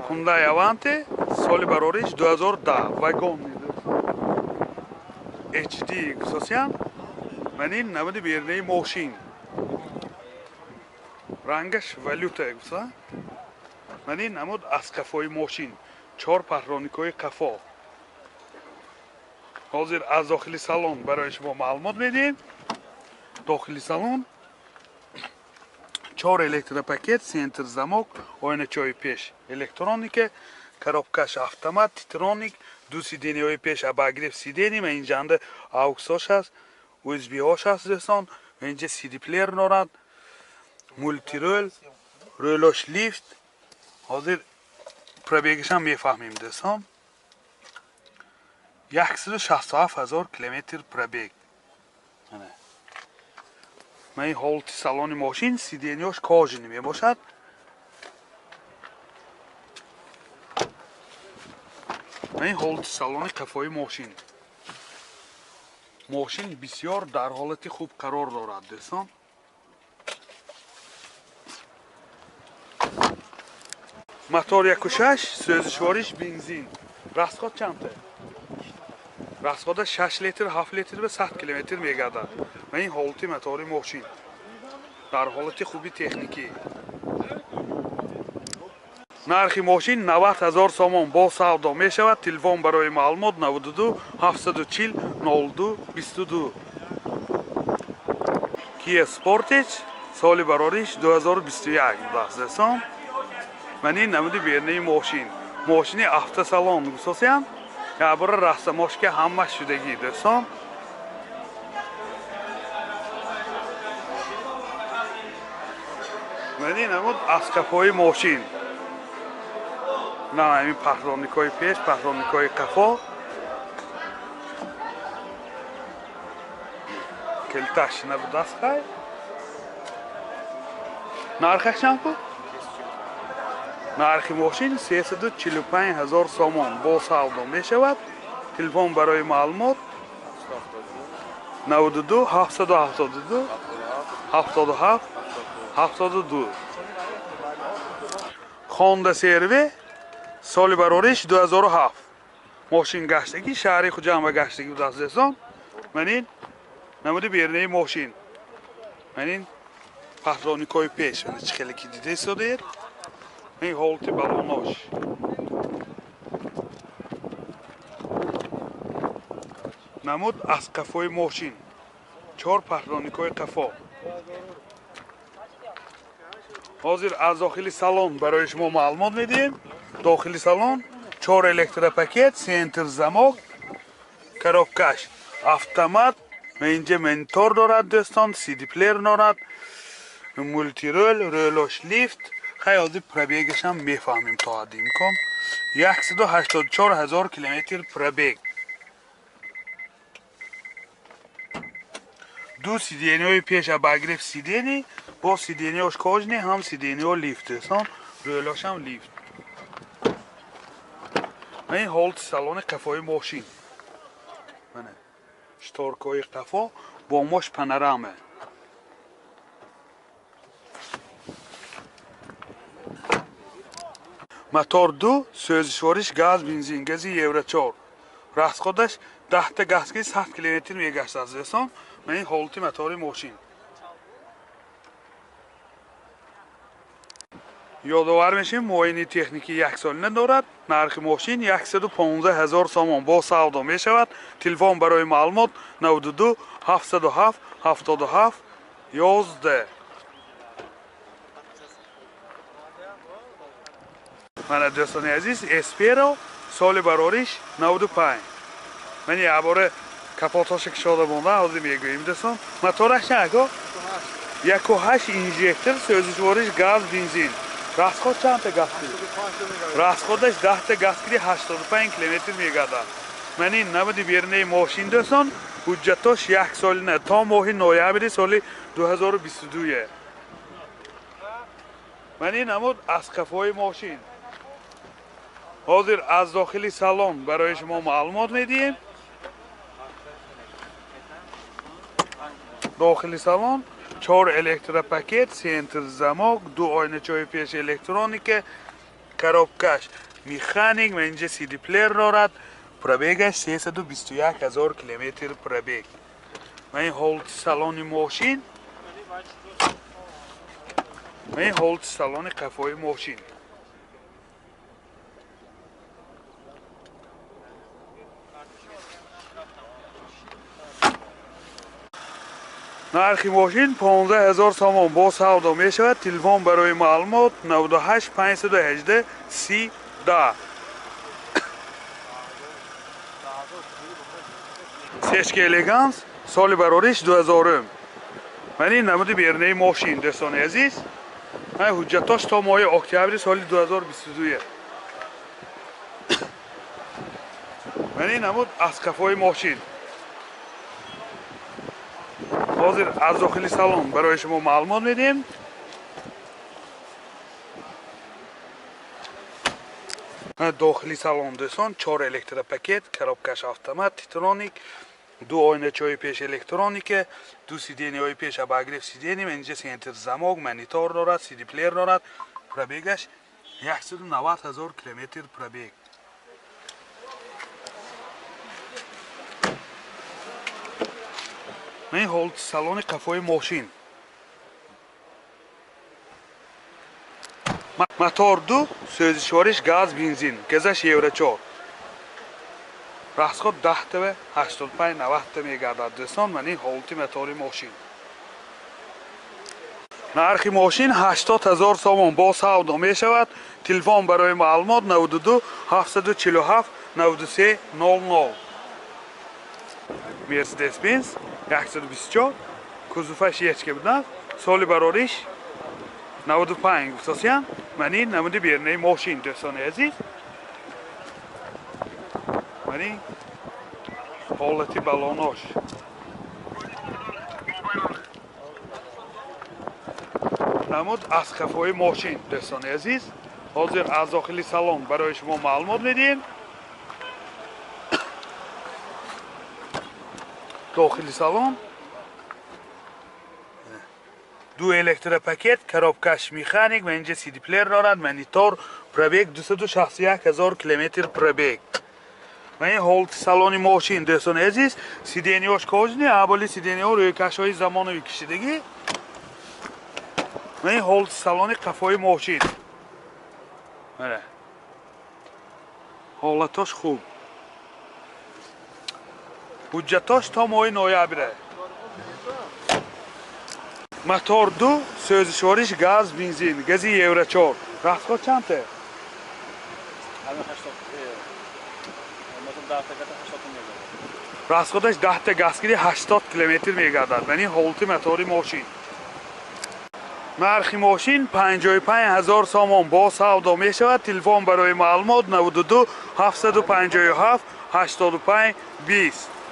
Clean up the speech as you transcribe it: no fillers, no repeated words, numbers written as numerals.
Hyundai Avante соли барориш 2010 вагон HD гусосиян манин намуди бернаи мошин рангаш валюта гуса манин намуд аз қафои мошин 4 паҳроникои қафо ҳозир аз дохили салон барои шумо маълумот медиҳем дохили салон 4 электропакет, центр замок, ойначои пеш электроника, коробкаш автомат, титроник, 2 сиденияи пеш обогрев сидений, ва инҷанда ауксош аст, USB-ош аст достон, ва инҷа CD плеер дорад, мультирол, рӯлош лифт. ҳозир пробегашам мефаҳмем достон. 167 000 километр пробег. من این حالت سالن ماشین سیدینیاش کاژنی می باشد من این حالت سالن قفای ماشین بسیار در حالت خوب قرار دارد دوستان موتور 1.6 سوزشواریش بنزین رستگاه چنده رستگاه 6 لیتر 7 لیتر به 100 کیلومتر میگردد و این حالت موتور ماشین در حالت خوبی تکنیکی نرخ ماشین 90,000 سوم با سودا می شود تلفن برای معلومات 92 740 02 22 Kia Sportage سال براریش 2021 دستان من این نمودی بیرنه ماشین هفته سالن گساسیم یا برای رستماش که همه شدگی دوستان من این نمود از قفای ماشین نه همین پهرانیکای پیش پهرانیکای قفا کلتش نبود دست خواهی نرخش چند نرخ ماشین 345,000 سوم با سودا می شود تلفن برای معلومات 92 772 77 72 Honda CR-V سال براریش 2007 ماشین گشتگی شهری خوجان و گشتگی بود از دستان من این نموده بیرنه ماشین من این پهرانیکای پیش من چه خیلی که دیده ساده این حالت بالوناش نمود از قفای ماشین 4 پهرانیکای قفا حاضر از داخل سالن برای شما معلومات میدیم داخل سالن 4 الکتروپاکت سنتر زماک کروبکش автомат و اینجا منتور دارد دوستان CD پلیر دارد مولتی رولوش لیفت خیلی پربیگش هم میفهمیم تا حد امکان 184,000 کیلومتر پربیگ 2 سیدینیای پیش اباگریف سیدینی با سیدینیاش کاژنی هم سیدینیو لیفت دوستان رولوش هم لیفت این حالت سالن قفای ماشین شتارکای قفا با ماش پانورامه موتور 2 سوزشواریش گاز بنزین گازی یورو 4 رستگاهش 10 تا گازگی 100 کیلومتر میگشت از دوستان من این حالت موتور ماشین یادآور میشیم معاینه تکنیکی 1 ساله دارد نرخ ماشین 115,000 سوم با سودا می شود تلفن برای معلومات 92 707 77 11 من دوستان عزیز اسپیرو سال براریش 95 من یه بار کپاتاش که شده بونده حاضر میگویم دوستان موتورش چقدر 1.8 اینژکتور سوزشواریش گاز بنزین رستگاه چند تا گاز کردی؟ رستگاهش 10 تا گاز کردی 85 کیلومتر میگردد من این نمودی بیرنه ماشین دوستان حجتاش 1 سال نه تا ماه نوامبر سال 2022 من این نمود از قفای ماشین حاضر از داخل سالن برای شما معلومات میدیم داخل سالن 4 електропакет, центр замок, 2 ойначаи пеш электроника, коробкаш механик, ва инҷа CD плеер дорад. Пробегаш 321,000 километр пробег. ва ин ҳолати салони мошин. ва ин ҳолати салони қафои мошин. нархи мошин 15000 сомон бо савдо мешавад. Телефон барои маълумот 98 518 30 10. Сешки элеганс, соли барориш 2000. мани намуди бернаи мошин дӯстони азиз. мани ҳуҷҷатош то моҳи октябри соли 2022. мани намуд аз қафои мошин. ҳозир аз дохили салон барои шумо маълумот медиҳем. дохили салон дӯстон 4 электропакет, коробкаш автомат, титроник, 2 ойначаи пеш электроника, 2 сиденияи пеш обогрев сидени, инҷа центр замок, монитор дорад, CD плеер дорад. пробегаш 190000 километр пробег. ин ҳолати салони қафои мошин. мотор 2 сӯзишвориш газ бензин, газаш евро 4. расход 10 та 85-90 та мегардад дӯстон. ман ин ҳолати мотори мошин. нархи мошин 80000 сомон бо савдо мешавад. телефон барои маълумот 92 747 93 00. Mercedes Benz 124 кузуфаш ечка буданд. соли барориш 95 гуфтасиян. ман ин намуди бернаи мошин дӯстони азиз. ман ин ҳолати балонош. намуд аз қафои мошин дӯстони азиз. ҳозир аз дохили салон барои шумо маълумот медиҳем. дохили салон 2 электропакет, коробкаш механик, ва инҷа CD плеер дорад, монитор, пробег 261000 километр пробег. ва ин ҳолати салони мошин дӯстони азиз. сиденияш кожни, аввали сидения рӯйкашҳои замонави кишидагӣ. ва ин ҳолати салони қафои мошин. ҳолатош хуб. ҳуҷҷатош то моҳи ноябре. мотор 2 сӯзишвориш газ бензин, гази евро 4. расход чанте? расходаш 10 та газгирӣ 80 километр мегардад. ман ин ҳолати мотори мошин. нархи мошин 55000 сомон бо савдо мешавад. телефон барои маълумот 92 757 85 20.